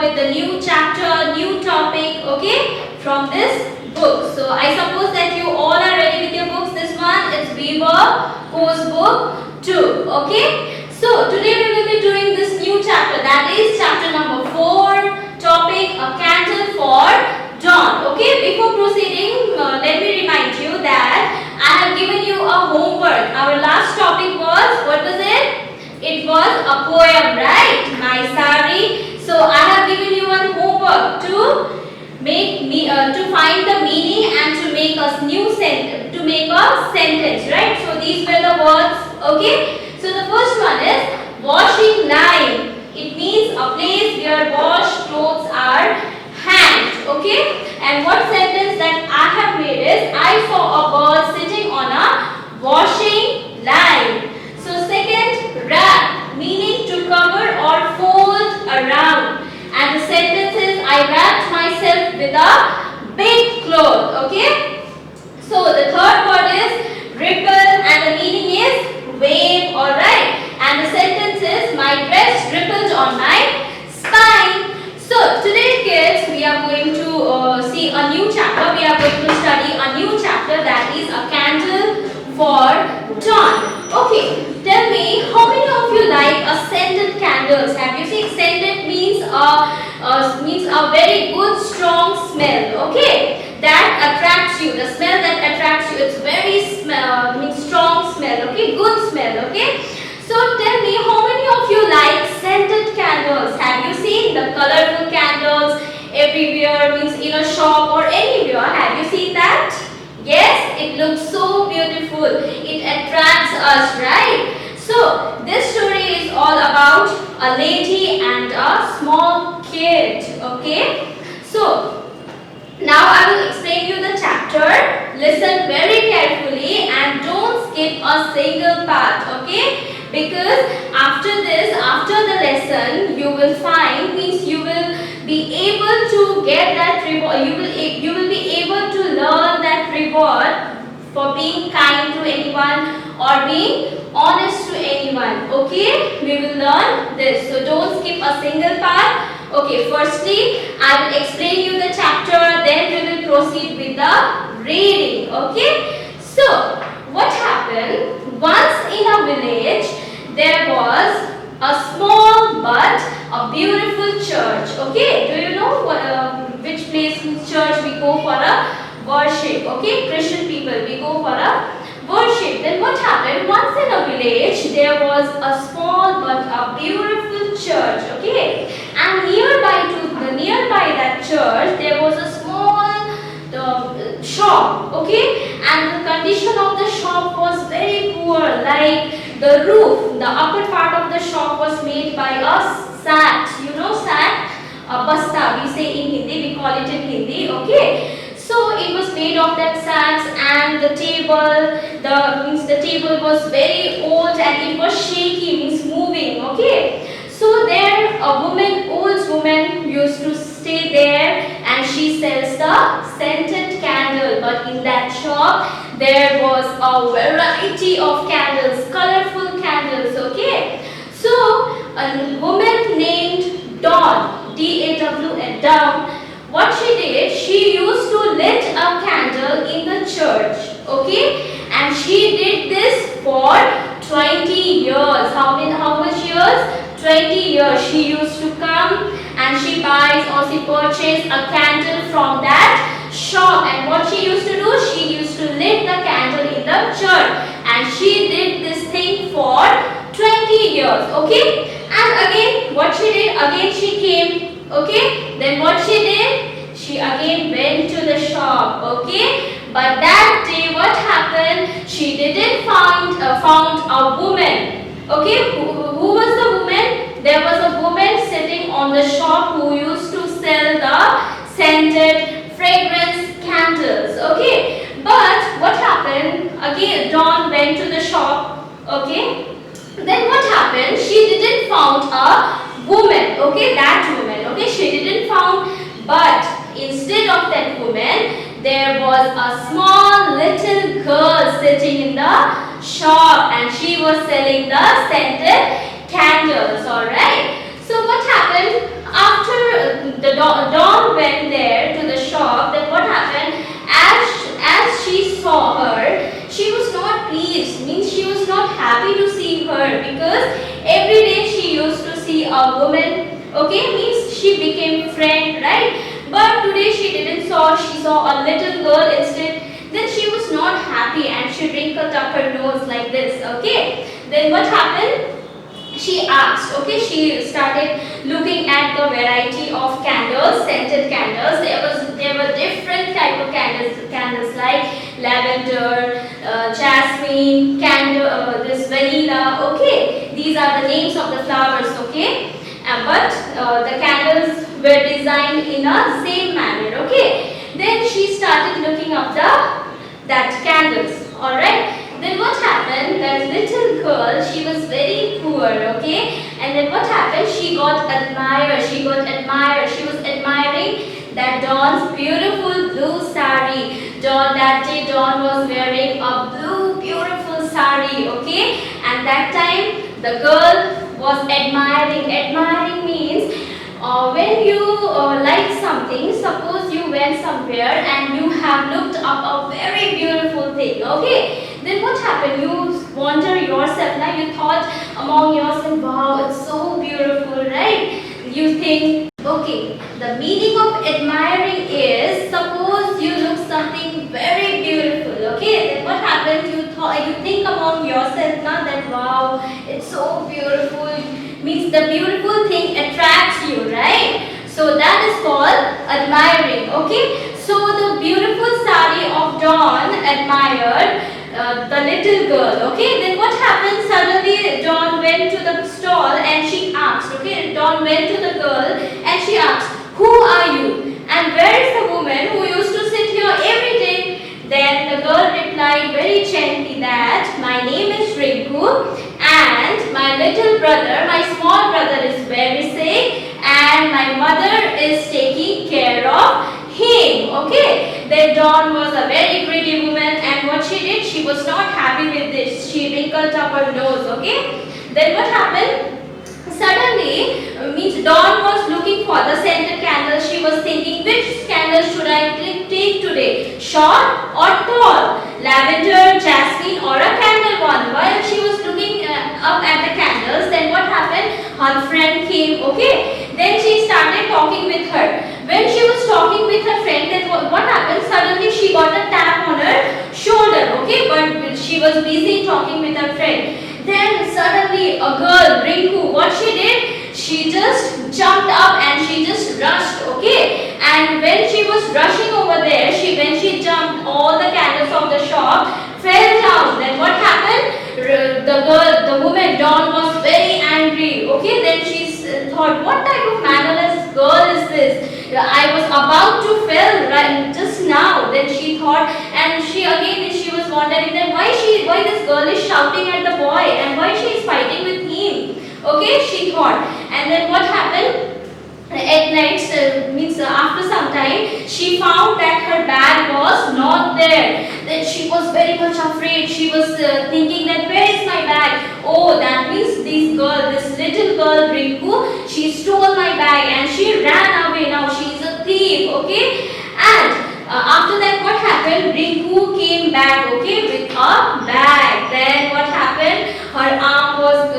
with a new chapter, new topic, okay, from this book. So I suppose that you all are ready with your books. This one is Weaver Course Book 2, okay. So today we will be doing this new chapter, that is chapter number 4, topic A Candle for Dawn, okay. Before proceeding, let me remind you that I have given you a homework. Our last topic was, what was it? It was a poem, right? My Sari. So I have given you one homework to to find the meaning and to make a new sentence, to make a sentence, right? So these were the words, okay? So the first one is washing line. It means a place where washed clothes are hanged, okay? And what sentence that I have made is, I saw a bird sitting on a washing line. So second, wrap, meaning to cover or fold around. And the sentence is, I wrapped myself with a big cloth, okay? So the third word is ripple and the meaning is wave, alright? And the sentence is, my dress rippled on my spine. So today kids, we are going to see a new chapter. We are going to study a new chapter, that is A Candle for Dawn. Okay, tell me, how many of you like a scented candles? Have you seen? Scented means a very good strong smell, okay? That attracts you, the smell that attracts you, it's very strong smell, okay? Good smell, okay? So tell me, how many of you like scented candles? Have you seen the colorful candles everywhere, means in a shop or anywhere? Have you seen that? Yes, it looks so beautiful. It attracts us, right? So this story is all about a lady and a small kid, okay? So now I will explain you the chapter. Listen very carefully and don't skip a single part, okay? Because after this, after the lesson, you will find, means you will be able to get that reward. You will be able to learn that reward for being kind to anyone or being honest to anyone. Okay, we will learn this. So don't skip a single part. Okay, firstly, I will explain you the chapter. Then we will proceed with the reading. Okay. So what happened? Once in a village, there was a small but a beautiful church. Okay, do you know which place in church we go for a worship? Okay, Christian people, we go for a worship. Then what happened? Once in a village, there was a small but a beautiful church. Okay, and nearby that church, there was a small shop, okay, and the condition of the shop was very poor. Like the roof, the upper part of the shop was made by a sat. You know sat, basta. We say in Hindi, we call it in Hindi. Okay, so it was made of that sacks, and the table was very old and it was shaky, means moving. Okay. So there old woman used to stay there and she sells the scented candle. But in that shop, there was a variety of candles, colorful candles, okay. So a woman named Dawn, D-A-W-N, Dawn, what she did, she used to lit a candle in the church, okay. And she did this for 20 years. How much years? 20 years. She used to come and she buys or she purchased a candle from that shop. And what she used to do, she used to lit the candle in the church. And she did this thing for 20 years. Okay. And again, what she did, again she came. Okay. Then what she did, she again went to the shop. Okay. But that day, what happened? She didn't found a woman. Okay, who was the woman? There was a woman sitting on the shop who used to sell the scented fragrance candles. Okay, but what happened? Again, Dawn went to the shop. Okay, then what happened? She didn't found a woman. Okay, that woman. Okay, she didn't found, but instead of that woman, there was a small little girl sitting in the shop and she was selling the scented candles. Alright. So what happened? After Dawn went there to the shop, then what happened? As she saw her, she was not pleased. Means she was not happy to see her, because every day she used to see a woman. Okay, means she became friend, right? But today she didn't saw. She saw a little girl instead. Then she was not happy and she wrinkled up her nose like this. Okay. Then what happened? She asked, okay, she started looking at the variety of candles, scented candles. There were different type of candles like lavender, jasmine, candle, this vanilla. Okay, these are the names of the flowers. Okay, but the candles were designed in a same manner. Okay, then she started looking up that candles. All right. Then what happened? That little girl, she was very poor, okay? And then what happened? She got admired. She was admiring that Dawn's beautiful blue sari. That day Dawn was wearing a blue beautiful sari, okay? And that time the girl was admiring. Admiring means when you like something, suppose you went somewhere and you have looked up a very beautiful thing, okay? Then what happened? You wonder yourself, now you thought among yourself, wow, it's so beautiful, right? You think, okay, the meaning of admiring is, suppose you look something very beautiful, okay? Then what happens? You think among yourself now that, wow, it's so beautiful. Means the beautiful thing attracts you, right? So that is called admiring, okay? So the beautiful sari of Dawn admired the little girl, okay? Then what happened? Suddenly Dawn went to the stall and she asked, okay? Dawn went to the girl and she asked, who are you? And where is the woman who used to sit here every day? Then the girl replied very gently that, my name is Rinku and my little brother, my small brother is very sick and my mother is taking care of him, okay? Then Dawn was a very pretty woman, and what she did, she was not happy with this. She wrinkled up her nose, okay? Then what happened? Suddenly, means Dawn was looking for the scented candle. She was thinking, which candle should I take today? Short or tall? Lavender, jasmine or a candle one? While she was looking up at the candles, then what happened? Her friend came, okay? Then she started talking with her. When she was talking with her friend, then what happened? Suddenly she got a tap on her shoulder, okay? But she was busy talking with her friend. Then suddenly a girl, Rinku, what she did? She just jumped up and she just rushed, okay? And when she was rushing over there, when she jumped, all the candles of the shop fell down. Then what happened? The woman, Dawn, was very angry, okay? Then she thought, what type of mannerless girl is this? I was about to fail right just now. Then she thought, and she was wondering that why this girl is shouting at the boy and why she is fighting with him. Okay, she thought. And then what happened? At night, after some time, she found that her bag was not there. Then she was very much afraid. She was thinking that where is my bag? Oh, that means this little girl Rinku, she stole my bag and she ran away. Now she is a thief, okay? And after that, what happened? Rinku came back, okay, with a bag. Then what happened? Her arm was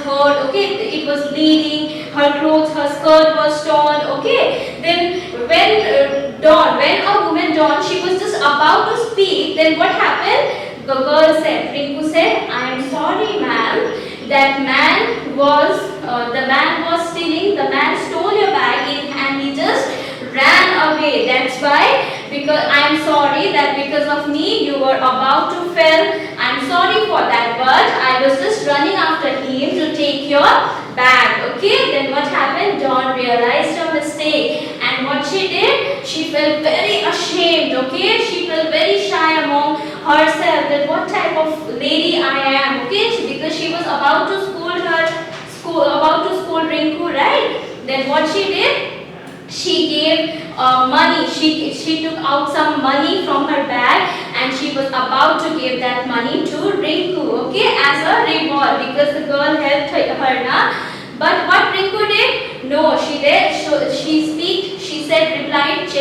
hurt, okay? It was bleeding. Her clothes, her skirt was torn, okay? Then when a woman Dawn, she was just about to speak, then what happened? The girl said, Rinku said, I am sorry, ma'am. The man was stealing. The man stole your bag and he just ran away. That's why, because I am sorry that because of me you were about to fail. I am sorry for that, but I was just running after him to take your bag. Okay, then what happened? Dawn realized her mistake, and what she did, she felt very ashamed. Okay, she felt very shy among herself that what type of lady I am. Okay, because she was about to scold Rinku, right? Then what she did, she gave money. She took out some money from her bag and she was about to give that money to Rinku, okay, as a reward because the girl helped her now. But what Rinku did? No, she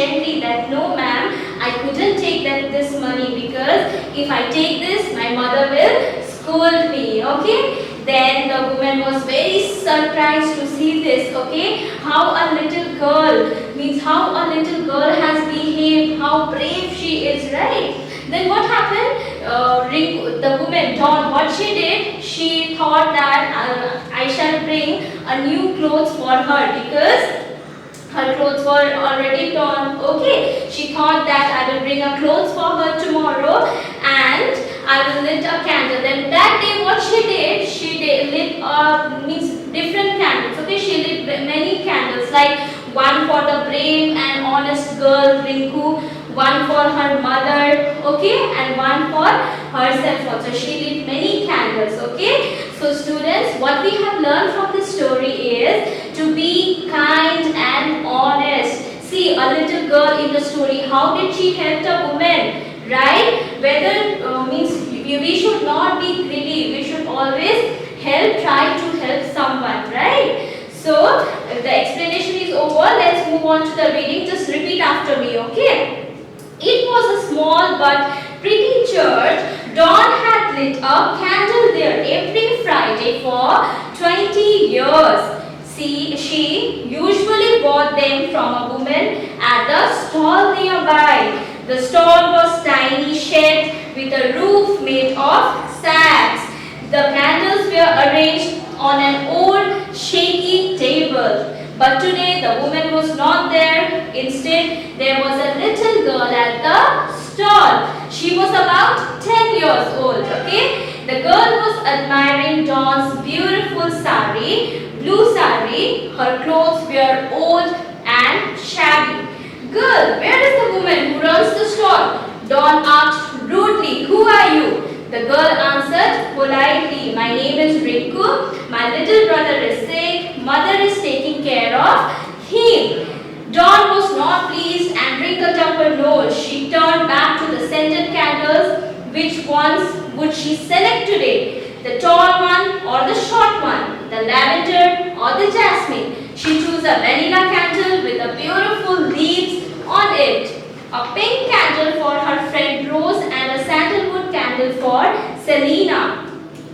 gently that no ma'am, I couldn't take this money because if I take this, my mother will scold me. Okay. Then the woman was very surprised to see this. Okay. How a little girl, means how a little girl has behaved, how brave she is, right? Then what happened? The woman Dawn, what she did, she thought that I shall bring a new clothes for her because her clothes were already torn. Okay, she thought that I will bring a clothes for her tomorrow and I will lit a candle. Then that day what she lit means different candles. Okay, she lit many candles, like one for the brave and honest girl Rinku, one for her mother, okay, and one for herself also. She lit many candles. Okay, so students, what we have learned from this story is to be kind and honest. See, a little girl in the story, how did she help the woman, right? Whether means we should not be greedy, we should always try to help someone, right? So the explanation is over. Let's move on to the reading. Just repeat after me, okay? It was a small but pretty church. Dawn had lit a candle there every Friday for 20 years. See, she usually bought them from a woman at the stall nearby. The stall was tiny shed with a roof made of sacks. The candles were arranged on an old shaky table. But today the woman was not there. Instead, there was a little girl at the stall. She was about 10 years old. Okay? The girl was admiring Dawn's beautiful sari, blue sari. Her clothes were old and shabby. Girl, where is the woman who runs the stall? Dawn asked rudely, who are you? The girl answered politely, my name is Rinku. My little brother is sick. Mother is taking care of him. Dawn was not pleased and wrinkled up her nose. She turned back to the scented candles. Which ones would she select today? The tall one or the short one? The lavender or the jasmine? She chose a vanilla candle with the beautiful leaves on it. A pink candle for her friend Rose and a sandalwood candle for Selena.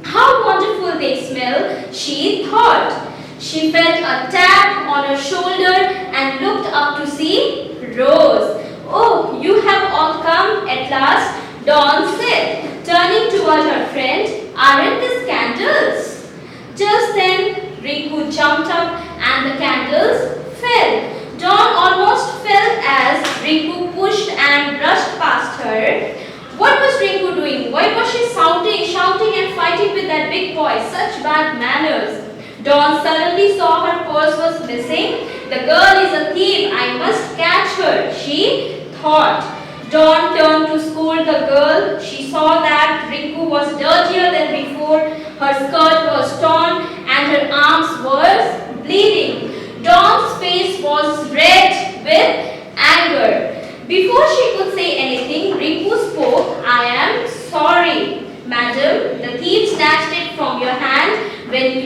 How wonderful they smell, she thought. She felt a tap on her shoulder and looked up to see Rose. Oh, you have all come at last, Dawn said, turning toward her friend. Aren't these candles? Just then, Rinku jumped up and the candles fell. Dawn almost fell as Rinku pushed and brushed past her. What was Rinku doing? Why was she shouting and fighting with that big boy? Such bad manners. Dawn suddenly saw her purse was missing. The girl is a thief. I must catch her, she thought. Dawn turned to scold the girl. She saw that Rinku was dirtier than before. Her skirt was torn and her arms were bleeding. Dawn's face was red with anger. Before she could say anything, Rinku spoke. I am sorry, madam. The thief snatched it from your hand when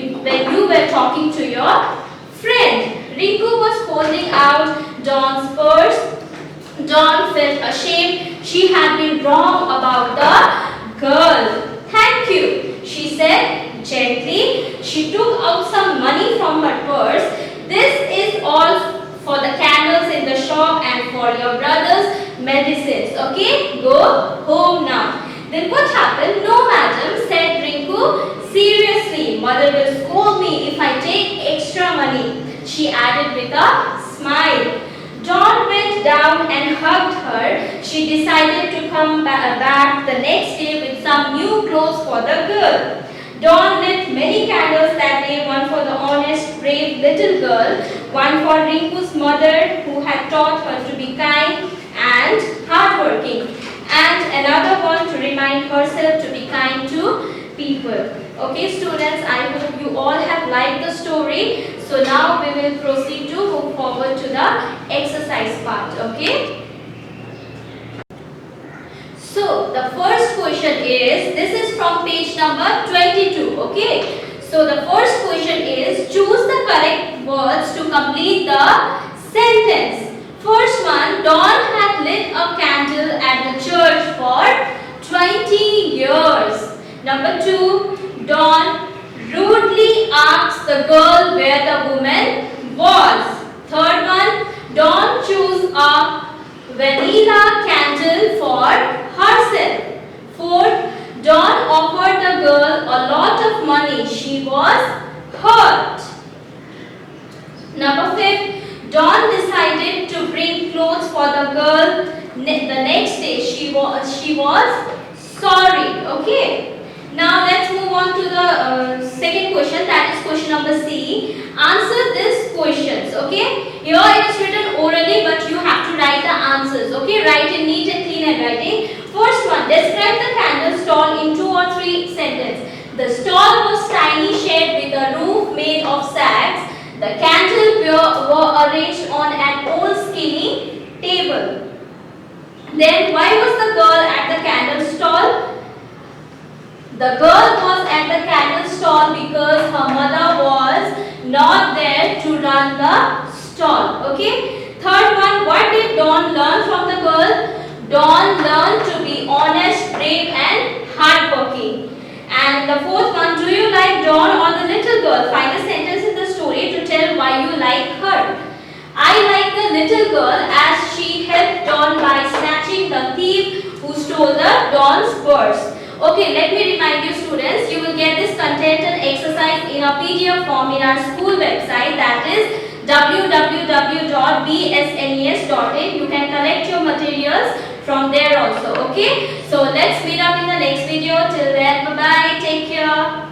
you were talking to your friend. Rinku was holding out Dawn's purse. Dawn felt ashamed. She had been wrong about the girl. Thank you, she said gently. She took out some money from her purse. This is all for the candles in the shop and for your brother's medicines. Okay, go home now. Then what happened? No, madam, said Rinku. Seriously, mother will scold me if I take extra money, she added with a smile. Dawn went down and hugged her. She decided to come back the next day with some new clothes for the girl. Dawn lit many candles that day, one for the honest, brave little girl, one for Rinku's mother who had taught her to be kind and hardworking, and another one to remind herself to be kind to people. Okay students, I hope you all have liked the story. So now we will proceed to move forward to the exercise part. Okay. So the first question is, this is from page number 22. Okay. So the first question is, choose the correct words to complete the sentence. First one, Don had lit a candle at the church for 20 years. Number 2, Don rudely asked the girl where the woman was. Third one, Don chose a vanilla candle for herself. Fourth, Don offered the girl a lot of money. She was hurt. Number 5, Dawn decided to bring clothes for the girl. The next day she was sorry. Okay. Now let's move on to the second question, that is question number C. Answer these questions. Okay. Here it is written orally, but you have to write the answers. Okay. Write in neat and clean handwriting. First one, describe the candle stall in 2 or 3 sentences. The stall was tiny shed with a roof made of sacks. The candles were arranged on an old skinny table. Then why was the girl at the candle stall? The girl was at the candle stall because her mother was not there to run the stall. Okay. Third one, what did Dawn learn from the girl? Dawn learned to be honest, brave and hardworking. And the fourth one, do you like Dawn or the little girl? Find a sentence in the story to tell why you like her. I like the little girl as she helped Dawn by snatching the thief who stole the Dawn's purse. Okay, let me remind you students, you will get this content and exercise in a PDF form in our school website, that is www.bsnes.in. You can collect your materials from there also. Okay, so let's meet up in the next video. Till then, bye bye, take care.